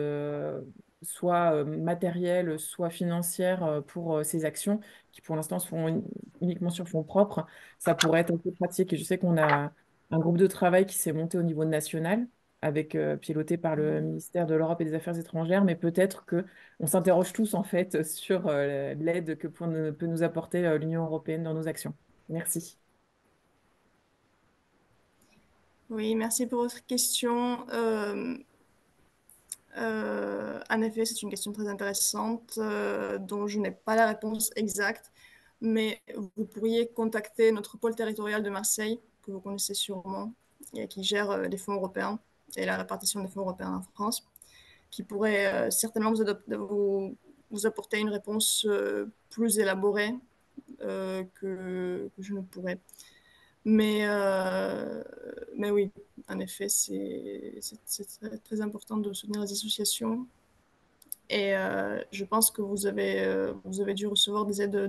soit matérielles, soit financières pour ces actions, qui pour l'instant se font uniquement sur fonds propres, ça pourrait être un peu pratique. Et je sais qu'on a un groupe de travail qui s'est monté au niveau national piloté par le ministère de l'Europe et des Affaires étrangères, mais peut-être que on s'interroge tous en fait sur l'aide que peut nous apporter l'Union européenne dans nos actions. Merci. Oui, merci pour votre question. En effet, c'est une question très intéressante dont je n'ai pas la réponse exacte, mais vous pourriez contacter notre pôle territorial de Marseille, que vous connaissez sûrement, et qui gère les fonds européens et la répartition des fonds européens en France, qui pourrait certainement vous apporter une réponse plus élaborée que je ne pourrais. Mais oui, en effet, c'est très, très important de soutenir les associations. Et je pense que vous avez dû recevoir des aides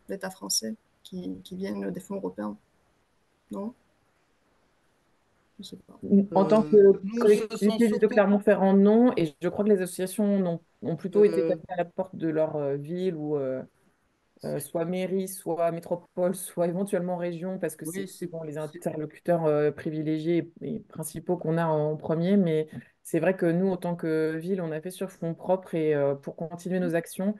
d'État français qui viennent des fonds européens, non? Je ne sais pas. En tant que Nous, ce sont collectivité de surtout... Clermont-Ferrand, non, et je crois que les associations ont plutôt été euh, tapées à la porte de leur ville ou soit mairie, soit métropole, soit éventuellement région, parce que c'est oui, souvent les interlocuteurs privilégiés et principaux qu'on a en premier. Mais c'est vrai que nous, en tant que ville, on a fait sur fonds propres et pour continuer nos actions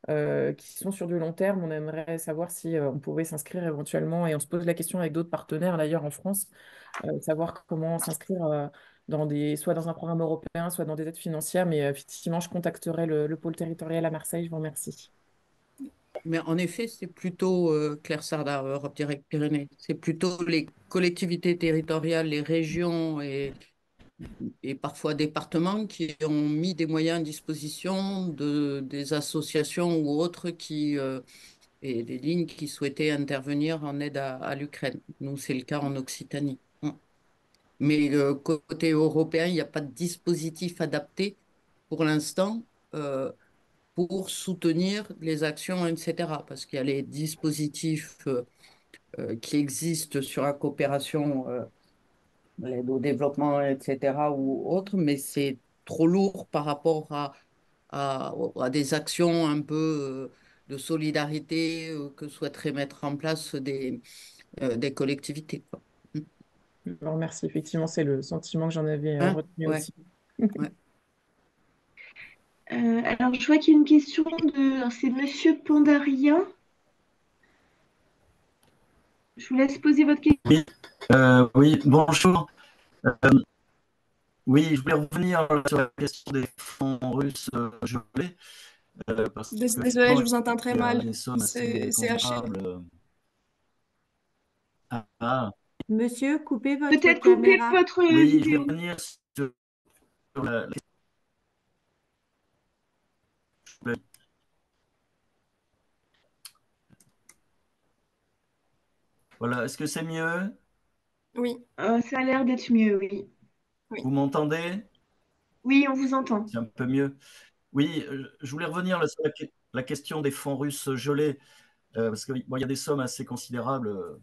qui sont sur du long terme, on aimerait savoir si on pouvait s'inscrire éventuellement, et on se pose la question avec d'autres partenaires d'ailleurs en France, savoir comment s'inscrire soit dans un programme européen, soit dans des aides financières. Mais effectivement, je contacterai le pôle territorial à Marseille. Je vous remercie. mais en effet, c'est plutôt Claire Sarda, Europe Direct Pyrénées. C'est plutôt les collectivités territoriales, les régions et parfois départements qui ont mis des moyens à disposition des associations ou autres et des lignes qui souhaitaient intervenir en aide à l'Ukraine. Nous, c'est le cas en Occitanie. Mais côté européen, il n'y a pas de dispositif adapté pour l'instant pour soutenir les actions, etc. Parce qu'il y a les dispositifs qui existent sur la coopération, l'aide au développement, etc. ou autres, mais c'est trop lourd par rapport à des actions un peu de solidarité que souhaiteraient mettre en place des collectivités, quoi. Je vous remercie. Effectivement, c'est le sentiment que j'en avais Hein? retenu Ouais, aussi. ouais. Alors, je vois qu'il y a une question de... C'est Monsieur Pandaria. Je vous laisse poser votre question. Oui, oui, bonjour. Euh, oui, je voulais revenir sur la question des fonds russes gelés, parce que Désolée, effectivement, je vous entends très il y a mal. des sommes assez C'est haché. considérables. Ah, Monsieur, coupez votre Peut-être couper caméra. votre oui, je vais vidéo. revenir sur la- Voilà, est-ce que c'est mieux? Oui, Ça a l'air d'être mieux, oui. oui. Vous m'entendez? Oui, on vous entend. C'est un peu mieux. Oui, je voulais revenir là, sur la question des fonds russes gelés, parce qu'il bon, il y a des sommes assez considérables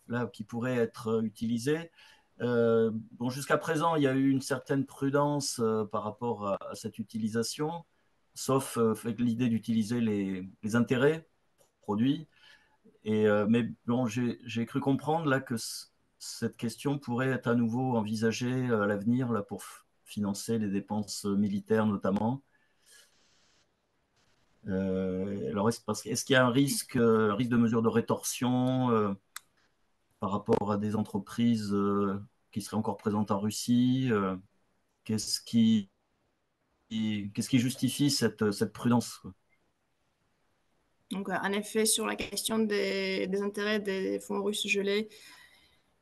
là, qui pourraient être utilisées. Bon, jusqu'à présent, il y a eu une certaine prudence par rapport à cette utilisation, sauf avec l'idée d'utiliser les intérêts produits. Mais bon, j'ai cru comprendre là que cette question pourrait être à nouveau envisagée à l'avenir là, pour financer les dépenses militaires notamment. Alors, est-ce qu'il y a un risque de mesure de rétorsion par rapport à des entreprises qui seraient encore présentes en Russie? Qu'est-ce qui, qu'est-ce qui justifie cette prudence, quoi? Donc, en effet, sur la question des intérêts des fonds russes gelés,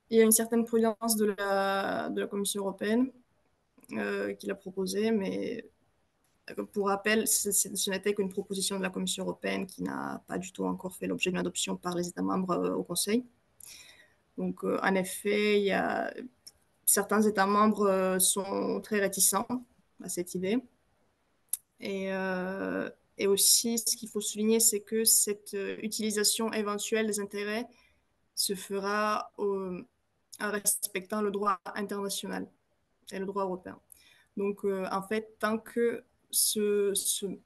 il y a une certaine prudence de la Commission européenne qui l'a proposé, mais pour rappel, ce n'était qu'une proposition de la Commission européenne qui n'a pas du tout encore fait l'objet d'une adoption par les États membres au Conseil. Donc, en effet, il y a certains États membres sont très réticents à cette idée. Et, euh, et aussi, ce qu'il faut souligner, c'est que cette utilisation éventuelle des intérêts se fera en respectant le droit international et le droit européen. Donc, en fait, tant que cette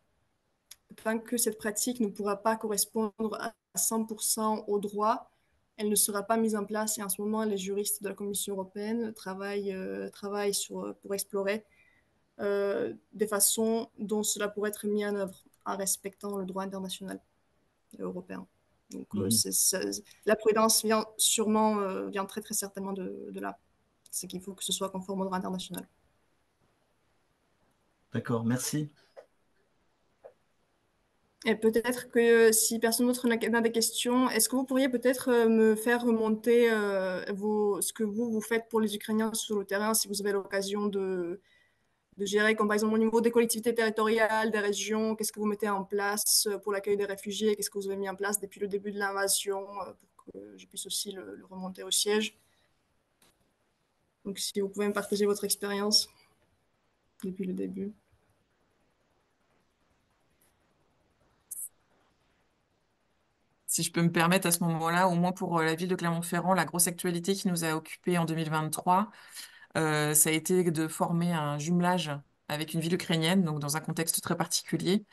pratique ne pourra pas correspondre à 100% au droit, elle ne sera pas mise en place. Et en ce moment, les juristes de la Commission européenne travaillent pour explorer des façons dont cela pourrait être mis en œuvre en respectant le droit international et européen. Donc, Mhm. la prudence vient très très certainement de là. C'est qu'il faut que ce soit conforme au droit international. D'accord, merci. Et peut-être que si personne d'autre n'a des questions, est-ce que vous pourriez peut-être me faire remonter ce que vous faites pour les Ukrainiens sur le terrain, si vous avez l'occasion de gérer, comme par exemple au niveau des collectivités territoriales, des régions, qu'est-ce que vous mettez en place pour l'accueil des réfugiés, qu'est-ce que vous avez mis en place depuis le début de l'invasion, pour que je puisse aussi le remonter au siège. Donc si vous pouvez me partager votre expérience depuis le début. Si je peux me permettre à ce moment-là, au moins pour la ville de Clermont-Ferrand, la grosse actualité qui nous a occupés en 2023, ça a été de former un jumelage avec une ville ukrainienne, donc dans un contexte très particulier.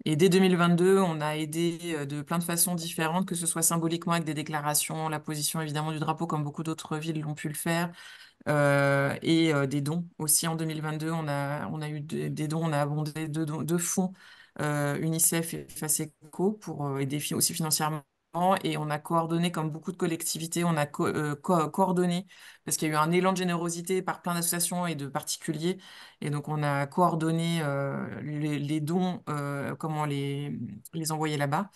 Et dès 2022, on a aidé de plein de façons différentes, que ce soit symboliquement avec des déclarations, la position évidemment du drapeau, comme beaucoup d'autres villes l'ont pu le faire, et des dons. Aussi en 2022, on a eu des dons, on a abondé deux fonds, UNICEF et FACECO, pour aider aussi financièrement. Et on a coordonné, comme beaucoup de collectivités, on a coordonné, parce qu'il y a eu un élan de générosité par plein d'associations et de particuliers. Et donc, on a coordonné les dons, comment les envoyer là-bas.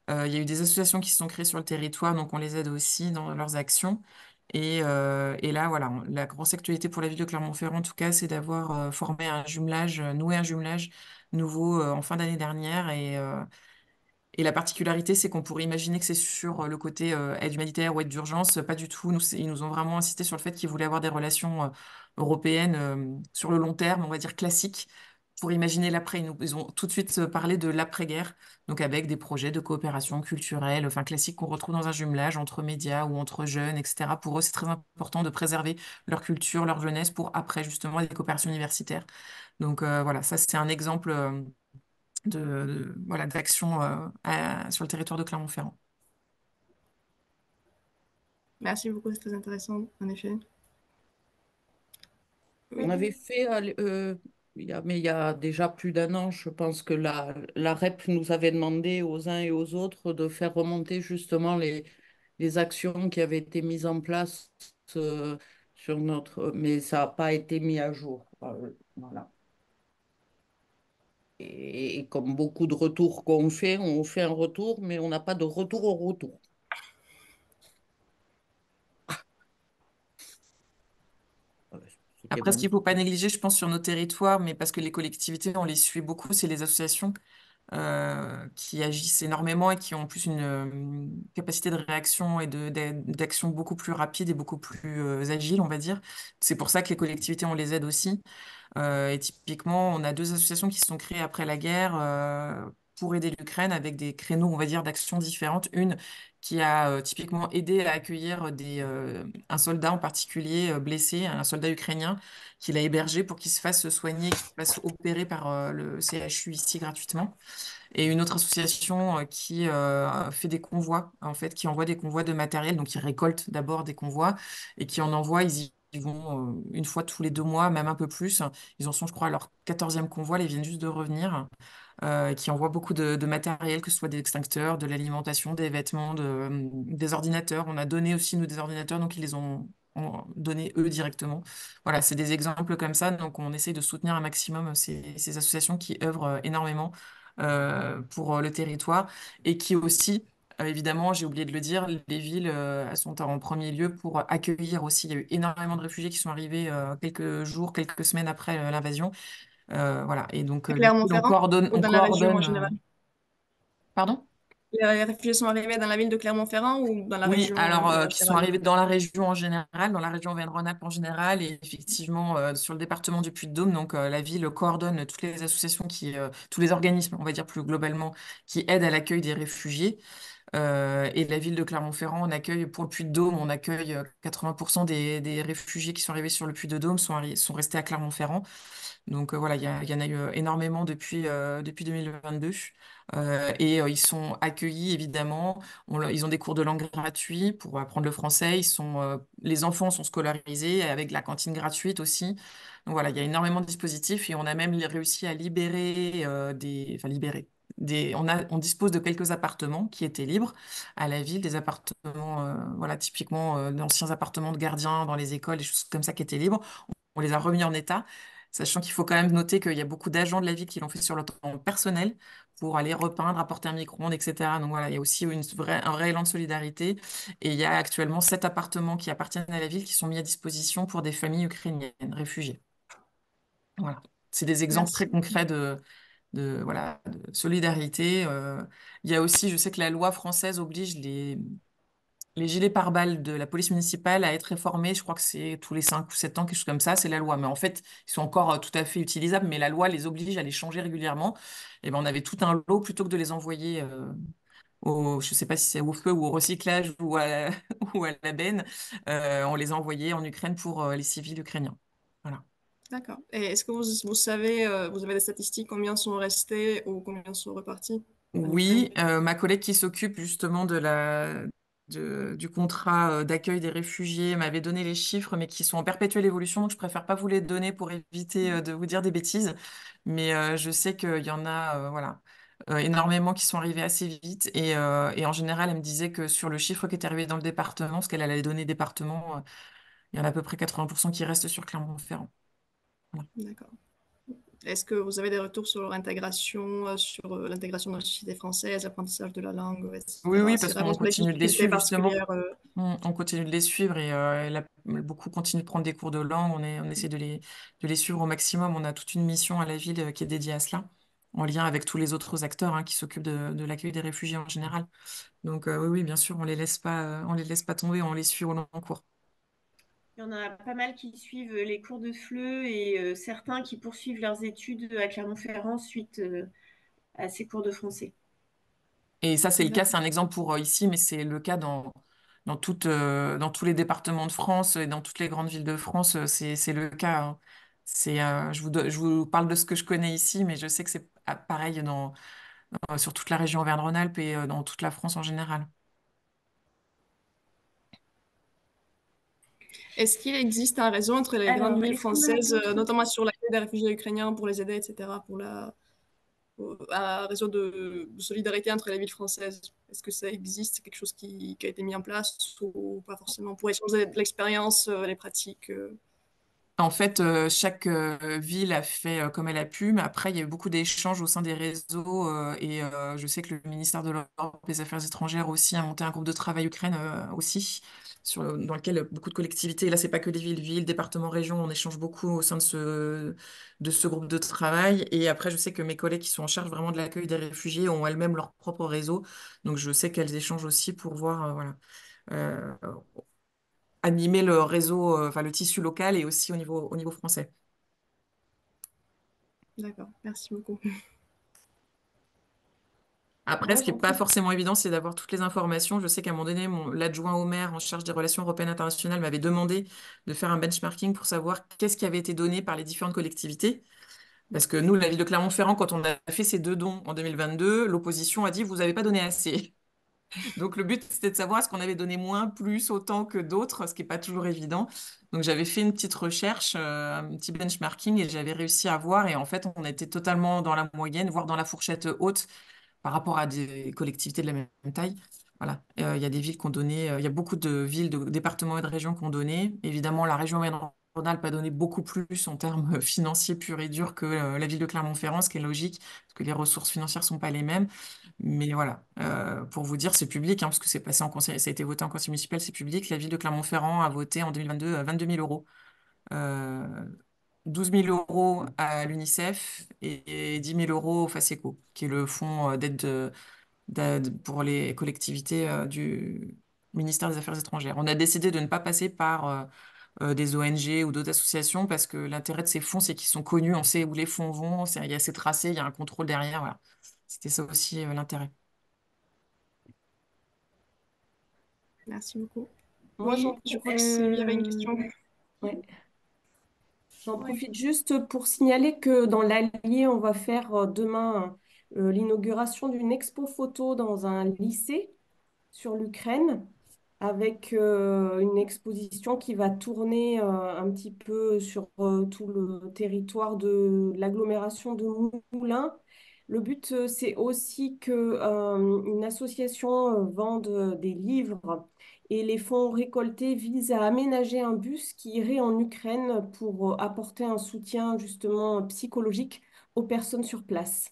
Il y a eu des associations qui se sont créées sur le territoire, donc on les aide aussi dans leurs actions. Et là, voilà, la grosse actualité pour la ville de Clermont-Ferrand, en tout cas, c'est d'avoir formé un jumelage, noué un jumelage nouveau en fin d'année dernière. Et la particularité, c'est qu'on pourrait imaginer que c'est sur le côté aide humanitaire ou aide d'urgence. Pas du tout. Ils nous ont vraiment insisté sur le fait qu'ils voulaient avoir des relations européennes sur le long terme, on va dire classiques, pour imaginer l'après. Ils ont tout de suite parlé de l'après-guerre, donc avec des projets de coopération culturelle, enfin classiques qu'on retrouve dans un jumelage entre médias ou entre jeunes, etc. Pour eux, c'est très important de préserver leur culture, leur jeunesse pour après, justement, des coopérations universitaires. Donc voilà, ça, c'est un exemple. Voilà, d'action sur le territoire de Clermont-Ferrand. Merci beaucoup, c'est très intéressant, en effet. On Oui, avait fait, mais il y a déjà plus d'un an, je pense que la REP nous avait demandé aux uns et aux autres de faire remonter justement les actions qui avaient été mises en place euh, sur notre, mais ça n'a pas été mis à jour. Voilà. Et comme beaucoup de retours qu'on fait, on fait un retour, mais on n'a pas de retour au retour. C'était Après, ce mon qu'il ne faut pas négliger, je pense, sur nos territoires, mais parce que les collectivités, on les suit beaucoup, c'est les associations qui agissent énormément et qui ont en plus une capacité de réaction et d'action beaucoup plus rapide et beaucoup plus agile, on va dire. C'est pour ça que les collectivités, on les aide aussi. Et typiquement, on a deux associations qui se sont créées après la guerre pour aider l'Ukraine avec des créneaux, on va dire, d'actions différentes. Une qui a typiquement aidé à accueillir un soldat en particulier blessé, un soldat ukrainien, qu'il a hébergé pour qu'il se fasse soigner, qu'il se fasse opérer par le CHU ici gratuitement. Et une autre association qui fait des convois, en fait, qui envoie des convois de matériel. Donc, ils récoltent d'abord des convois et qui en envoient. Ils vont une fois tous les 2 mois, même un peu plus. Ils en sont, je crois, à leur 14e convoi. Là, ils viennent juste de revenir. Qui envoient beaucoup de matériel, que ce soit des extincteurs, de l'alimentation, des vêtements, des ordinateurs. On a donné aussi, nous, des ordinateurs, donc ils les ont donnés eux directement. Voilà, c'est des exemples comme ça. Donc, on essaie de soutenir un maximum ces associations qui œuvrent énormément pour le territoire et qui aussi, évidemment, j'ai oublié de le dire, les villes elles sont en premier lieu pour accueillir aussi. Il y a eu énormément de réfugiés qui sont arrivés quelques jours, quelques semaines après l'invasion. Voilà, et donc à les villes, Clermont-Ferrand ou on dans la région en coordonne. général? Pardon? Les réfugiés sont arrivés dans la ville de Clermont-Ferrand ou dans la Oui, région alors de manière qui sont générale? arrivés dans la région en général, dans la région Auvergne-Rhône-Alpes en général, et effectivement sur le département du Puy-de-Dôme. Donc la ville coordonne toutes les associations tous les organismes, on va dire plus globalement, qui aident à l'accueil des réfugiés. Et la ville de Clermont-Ferrand, on accueille pour le Puy-de-Dôme, on accueille 80% des réfugiés qui sont arrivés sur le Puy-de-Dôme sont restés à Clermont-Ferrand. Donc voilà, il y en a eu énormément depuis 2022. Ils sont accueillis, évidemment. Ils ont des cours de langue gratuits pour apprendre le français. Les enfants sont scolarisés avec de la cantine gratuite aussi. Donc voilà, il y a énormément de dispositifs et on a même réussi à libérer enfin libérer. On dispose de quelques appartements qui étaient libres à la ville, des appartements, voilà, typiquement d'anciens appartements de gardiens dans les écoles, des choses comme ça qui étaient libres. On les a remis en état, sachant qu'il faut quand même noter qu'il y a beaucoup d'agents de la ville qui l'ont fait sur leur temps personnel pour aller repeindre, apporter un micro-ondes, etc. Donc voilà, il y a aussi un vrai élan de solidarité. Et il y a actuellement 7 appartements qui appartiennent à la ville qui sont mis à disposition pour des familles ukrainiennes réfugiées. Voilà. C'est des exemples Merci. très concrets voilà, de solidarité. Il y a aussi, je sais que la loi française oblige les gilets pare-balles de la police municipale à être réformés. Je crois que c'est tous les 5 ou 7 ans, quelque chose comme ça, c'est la loi. Mais en fait, ils sont encore tout à fait utilisables, mais la loi les oblige à les changer régulièrement. Et ben, on avait tout un lot plutôt que de les envoyer je sais pas si c'est au feu ou au recyclage ou ou à la benne. On les a envoyés en Ukraine pour les civils ukrainiens. Voilà. D'accord. Et est-ce que vous savez, vous avez des statistiques, combien sont restés ou combien sont repartis en Ukraine? Oui, ma collègue qui s'occupe justement du contrat d'accueil des réfugiés m'avait donné les chiffres, mais qui sont en perpétuelle évolution, donc je préfère pas vous les donner pour éviter de vous dire des bêtises. Mais je sais qu'il y en a, voilà, énormément qui sont arrivés assez vite. Et en général, elle me disait que sur le chiffre qui est arrivé dans le département, parce qu'elle allait donner département, il y en a à peu près 80% qui restent sur Clermont-Ferrand. Voilà. D'accord. Est-ce que vous avez des retours sur leur intégration, sur l'intégration dans la société française, l'apprentissage de la langue, Oui, etc. oui, C'est parce vraiment qu'on sur des continue de les difficultés suivre justement. particulières. On continue de les suivre et beaucoup continuent de prendre des cours de langue. On essaie de les suivre au maximum. On a toute une mission à la ville qui est dédiée à cela, en lien avec tous les autres acteurs qui s'occupent de l'accueil des réfugiés en général. Donc oui, oui, bien sûr, on les laisse pas tomber, on les suit au long cours. Il y en a pas mal qui suivent les cours de FLE et certains qui poursuivent leurs études à Clermont-Ferrand suite à ces cours de français. Et ça, c'est le D'accord. cas, c'est un exemple pour ici, mais c'est le cas dans tous les départements de France et dans toutes les grandes villes de France, c'est le cas. Hein. Je vous parle de ce que je connais ici, mais je sais que c'est pareil sur toute la région Auvergne-Rhône-Alpes et dans toute la France en général. Est-ce qu'il existe un réseau entre les grandes Alors, villes est-ce qu'on a françaises, d'autres... notamment sur l'accueil des réfugiés ukrainiens pour les aider, etc., un réseau de solidarité entre les villes françaises? Est-ce que ça existe? C'est quelque chose qui a été mis en place ou pas forcément pour échanger de l'expérience, les pratiques En fait, chaque ville a fait comme elle a pu, mais après, il y a eu beaucoup d'échanges au sein des réseaux et je sais que le ministère de l'Europe et des Affaires étrangères aussi a monté un groupe de travail Ukraine aussi, dans lequel beaucoup de collectivités, là, c'est pas que les villes, départements, régions, on échange beaucoup au sein de ce groupe de travail. Et après, je sais que mes collègues qui sont en charge vraiment de l'accueil des réfugiés ont elles-mêmes leur propre réseau, donc je sais qu'elles échangent aussi pour voir, voilà. Euh, animer le réseau, enfin le tissu local et aussi au niveau français. D'accord, merci beaucoup. Après, Moi, ce qui j'en n'est pas profite. forcément évident, c'est d'avoir toutes les informations. Je sais qu'à un moment donné, l'adjoint au maire en charge des relations européennes internationales m'avait demandé de faire un benchmarking pour savoir qu'est-ce qui avait été donné par les différentes collectivités. Parce que nous, la ville de Clermont-Ferrand, quand on a fait ces 2 dons en 2022, l'opposition a dit, vous n'avez pas donné assez. Donc le but, c'était de savoir est-ce qu'on avait donné moins, plus, autant que d'autres, ce qui n'est pas toujours évident. Donc j'avais fait une petite recherche, un petit benchmarking, et j'avais réussi à voir. Et en fait, on était totalement dans la moyenne, voire dans la fourchette haute par rapport à des collectivités de la même taille. Voilà. Il y a des villes qui ont donné, il y a beaucoup de villes, de départements et de régions qui ont donné. Évidemment, la région Auvergne-Rhône-Alpes a donné beaucoup plus en termes financiers purs et durs que la ville de Clermont-Ferrand, ce qui est logique, parce que les ressources financières sont pas les mêmes. Mais voilà, pour vous dire, c'est public, hein, parce que c'est passé en conseil, ça a été voté en conseil municipal, c'est public. La ville de Clermont-Ferrand a voté en 2022 22 000 euros. Euh, 12 000 euros à l'UNICEF et 10 000 euros au FACECO, qui est le fonds d'aide pour les collectivités du ministère des Affaires étrangères. On a décidé de ne pas passer par des ONG ou d'autres associations parce que l'intérêt de ces fonds, c'est qu'ils sont connus, on sait où les fonds vont, il y a ces tracés, il y a un contrôle derrière. Voilà. C'était ça aussi l'intérêt. Merci beaucoup. Moi, Oui, je crois qu'il y avait une question. ouais. J'en Oui. profite juste pour signaler que dans l'Allier, on va faire demain l'inauguration d'une expo photo dans un lycée sur l'Ukraine avec une exposition qui va tourner un petit peu sur tout le territoire de l'agglomération de Moulins. Le but, c'est aussi que une association vende des livres et les fonds récoltés visent à aménager un bus qui irait en Ukraine pour apporter un soutien justement psychologique aux personnes sur place.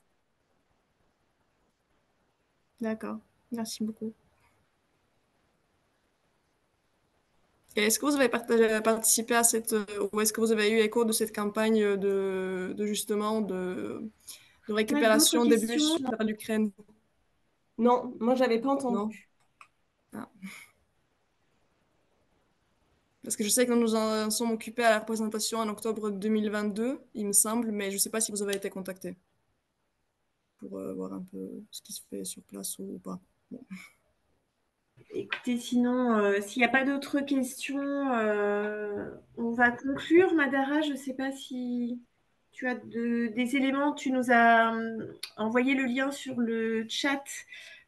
D'accord, merci beaucoup. Et est-ce que vous avez participé à ou est-ce que vous avez eu écho de cette campagne justement de On a d'autres récupération des questions? bus vers l'Ukraine? Non, moi, j'avais pas Non? entendu. Ah. Parce que je sais que nous nous en sommes occupés à la représentation en octobre 2022, il me semble, mais je ne sais pas si vous avez été contacté pour voir un peu ce qui se fait sur place ou pas. Bon. Écoutez, sinon, s'il n'y a pas d'autres questions, on va conclure. Madara, je ne sais pas si tu as des éléments. Tu nous as envoyé le lien sur le chat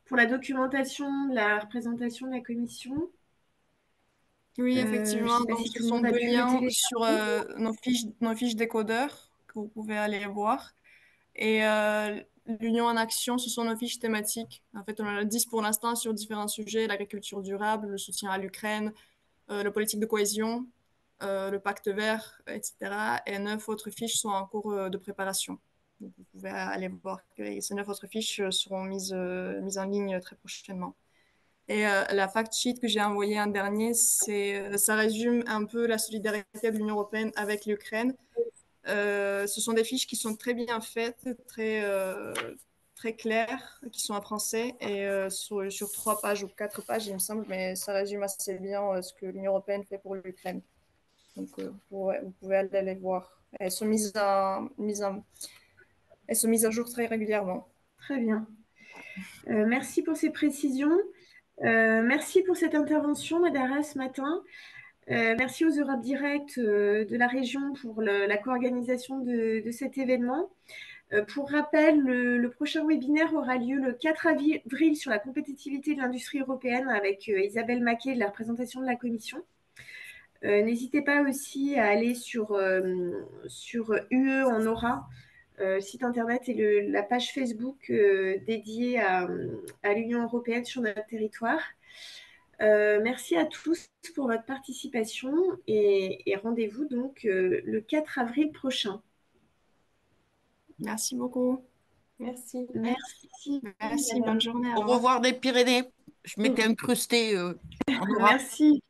pour la documentation de la représentation de la commission. Oui, Je ne effectivement. sais pas Donc, si ce tout le sont monde a deux pu le liens sur télécharger. nos fiches décodeurs que vous pouvez aller voir. Et l'Union en action, ce sont nos fiches thématiques. En fait, on en a 10 pour l'instant sur différents sujets, l'agriculture durable, le soutien à l'Ukraine, la politique de cohésion, le pacte vert, etc. Et 9 autres fiches sont en cours de préparation. Donc, vous pouvez aller voir que ces 9 autres fiches seront mises en ligne très prochainement. Et la fact sheet que j'ai envoyée en dernier, ça résume un peu la solidarité de l'Union européenne avec l'Ukraine. Ce sont des fiches qui sont très bien faites, très claires, qui sont en français et sur 3 pages ou 4 pages, il me semble, mais ça résume assez bien ce que l'Union européenne fait pour l'Ukraine. Donc, vous pouvez aller les voir. Elles sont elles sont mises à jour très régulièrement. Très bien. Merci pour ces précisions. Merci pour cette intervention, Madara, ce matin. Merci aux Europe Direct de la région pour la co-organisation de cet événement. Pour rappel, le prochain webinaire aura lieu le 4 avril sur la compétitivité de l'industrie européenne avec Isabelle Maquet de la représentation de la Commission. N'hésitez pas aussi à aller sur UE en aura, site internet et la page Facebook dédiée à l'Union européenne sur notre territoire. Merci à tous pour votre participation et rendez-vous donc le 4 avril prochain. Merci beaucoup. Merci. Merci. Merci, bonne journée. Au revoir des Pyrénées. Je m'étais incrustée en Europe. Merci.